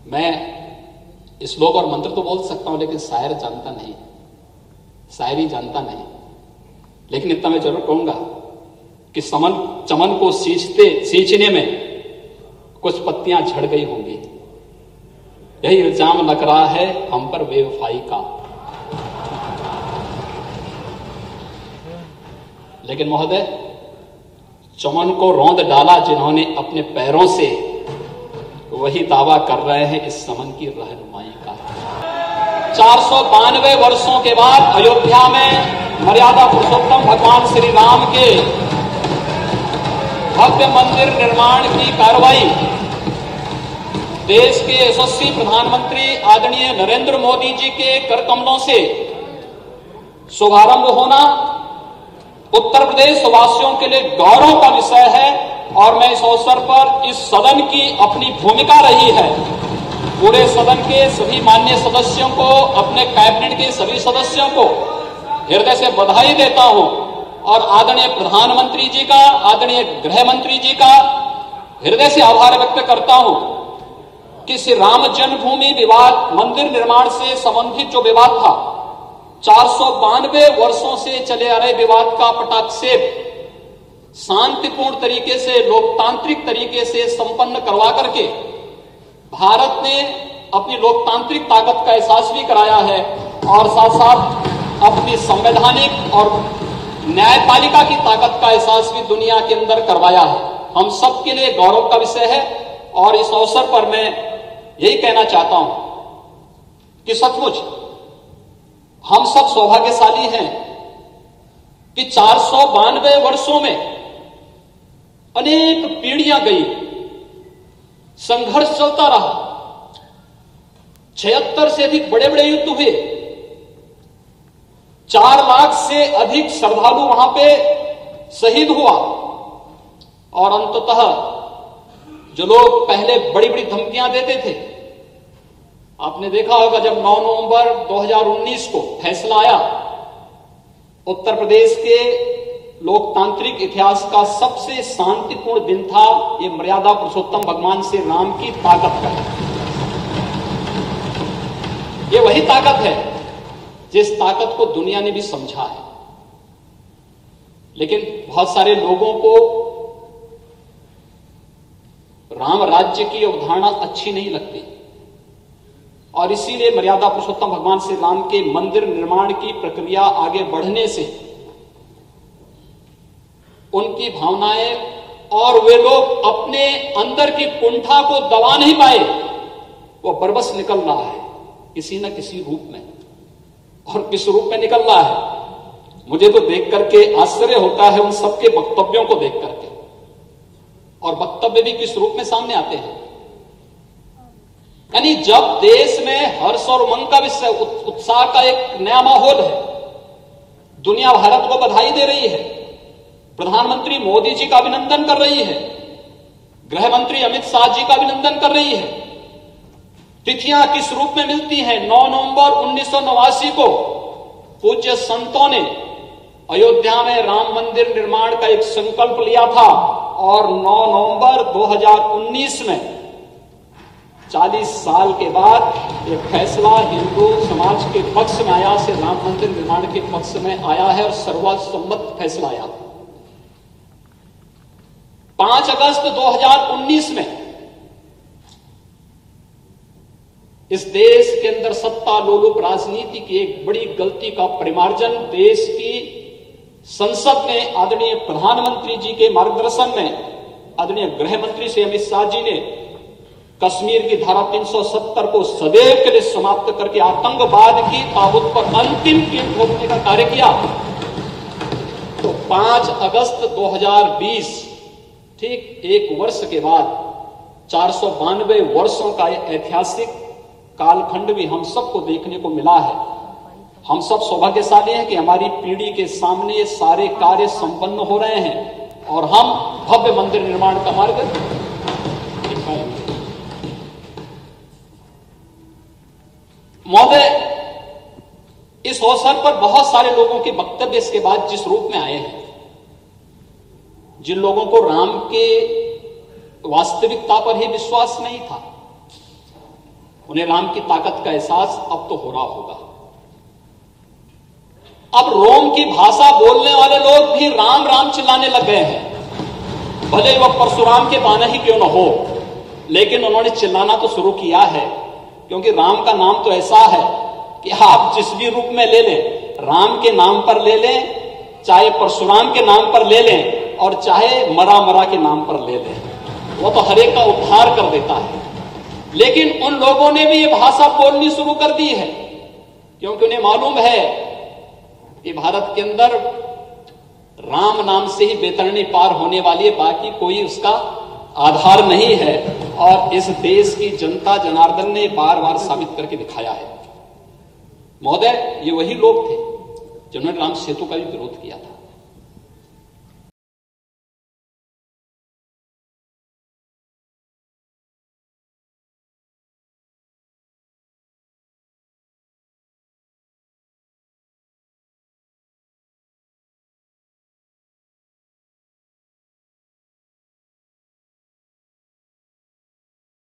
मैं श्लोक और मंत्र तो बोल सकता हूं, लेकिन शायर जानता नहीं, शायरी जानता नहीं। लेकिन इतना मैं जरूर कहूंगा कि चमन को सींचने में कुछ पत्तियां झड़ गई होंगी। यही इल्जाम लग रहा है हम पर बेवफाई का। लेकिन महोदय, चमन को रौंद डाला जिन्होंने अपने पैरों से, वही दावा कर रहे हैं इस समन की रहनुमाई का। 492 वर्षों के बाद अयोध्या में मर्यादा पुरुषोत्तम भगवान श्री राम के भव्य मंदिर निर्माण की कार्रवाई देश के यशस्वी प्रधानमंत्री आदरणीय नरेंद्र मोदी जी के कर कमलों से शुभारंभ होना उत्तर प्रदेश वासियों के लिए गौरव का विषय है। और मैं इस अवसर पर इस सदन की अपनी भूमिका रही है, पूरे सदन के सभी माननीय सदस्यों को, अपने कैबिनेट के सभी सदस्यों को हृदय से बधाई देता हूं और आदरणीय प्रधानमंत्री जी का, आदरणीय गृह मंत्री जी का हृदय से आभार व्यक्त करता हूं कि श्री राम जन्मभूमि विवाद मंदिर निर्माण से संबंधित जो विवाद था, 492 वर्षों से चले आ रहे विवाद का पटाक्षेप शांतिपूर्ण तरीके से, लोकतांत्रिक तरीके से संपन्न करवा करके भारत ने अपनी लोकतांत्रिक ताकत का एहसास भी कराया है और साथ साथ अपनी संवैधानिक और न्यायपालिका की ताकत का एहसास भी दुनिया के अंदर करवाया है। हम सब के लिए गौरव का विषय है। और इस अवसर पर मैं यही कहना चाहता हूं कि सचमुच हम सब सौभाग्यशाली हैं कि 492 वर्षों में अनेक पीढ़ियां गई, संघर्ष चलता रहा, 76 से अधिक बड़े बड़े युद्ध हुए, 4 लाख से अधिक श्रद्धालु वहां पे शहीद हुआ और अंततः जो लोग पहले बड़ी बड़ी धमकियां देते थे, आपने देखा होगा जब 9 नवंबर 2019 को फैसला आया, उत्तर प्रदेश के लोकतांत्रिक इतिहास का सबसे शांतिपूर्ण दिन था। ये मर्यादा पुरुषोत्तम भगवान श्री राम की ताकत का, ये वही ताकत है जिस ताकत को दुनिया ने भी समझा है। लेकिन बहुत सारे लोगों को राम राज्य की अवधारणा अच्छी नहीं लगती और इसीलिए मर्यादा पुरुषोत्तम भगवान श्री राम के मंदिर निर्माण की प्रक्रिया आगे बढ़ने से उनकी भावनाएं और वे लोग अपने अंदर की कुंठा को दबा नहीं पाए, वो बरबस निकल रहा है किसी न किसी रूप में। और किस रूप में निकल रहा है मुझे तो देख करके आश्चर्य होता है, उन सबके वक्तव्यों को देख करके। और वक्तव्य भी किस रूप में सामने आते हैं, यानी जब देश में हर्ष और उमंग का विषय, उत्साह का एक नया माहौल है, दुनिया भारत को बधाई दे रही है, प्रधानमंत्री मोदी जी का अभिनंदन कर रही है, गृह मंत्री अमित शाह जी का अभिनंदन कर रही है। तिथियां किस रूप में मिलती हैं? 9 नवंबर 1989 को पूज्य संतों ने अयोध्या में राम मंदिर निर्माण का एक संकल्प लिया था और 9 नवंबर 2019 में 40 साल के बाद एक फैसला हिंदू समाज के पक्ष में आया, से राम मंदिर निर्माण के पक्ष में आया है और सर्वसम्मत फैसला आया। 5 अगस्त 2019 में इस देश के अंदर सत्ता लोलुप राजनीति की एक बड़ी गलती का परिमार्जन देश की संसद में आदरणीय प्रधानमंत्री जी के मार्गदर्शन में आदरणीय गृह मंत्री श्री अमित शाह जी ने कश्मीर की धारा 370 को सदैव के लिए समाप्त करके आतंकवाद की ताबूत पर अंतिम कील ठोकने का कार्य किया। तो 5 अगस्त 2020 ठीक 1 वर्ष के बाद 492 वर्षों का ऐतिहासिक कालखंड भी हम सबको देखने को मिला है। हम सब सौभाग्यशाली हैं कि हमारी पीढ़ी के सामने ये सारे कार्य संपन्न हो रहे हैं और हम भव्य मंदिर निर्माण का मार्ग दिखाएंगे। महोदय, इस अवसर पर बहुत सारे लोगों के वक्तव्य इसके बाद जिस रूप में आए हैं, जिन लोगों को राम के वास्तविकता पर ही विश्वास नहीं था, उन्हें राम की ताकत का एहसास अब तो हो रहा होगा। अब रोम की भाषा बोलने वाले लोग भी राम राम चिल्लाने लग गए हैं। भले वह परशुराम के बाना ही क्यों न हो, लेकिन उन्होंने चिल्लाना तो शुरू किया है, क्योंकि राम का नाम तो ऐसा है कि आप जिस भी रूप में ले लें, राम के नाम पर ले लें, चाहे परशुराम के नाम पर ले लें, और चाहे मरा मरा के नाम पर ले लें, वो तो हर एक का उद्धार कर देता है। लेकिन उन लोगों ने भी ये भाषा बोलनी शुरू कर दी है, क्योंकि उन्हें मालूम है कि भारत के अंदर राम नाम से ही बेतरनी पार होने वाली है, बाकी कोई उसका आधार नहीं है। और इस देश की जनता जनार्दन ने बार बार साबित करके दिखाया है। महोदय, ये वही लोग थे जिन्होंने राम सेतु का भी विरोध किया था।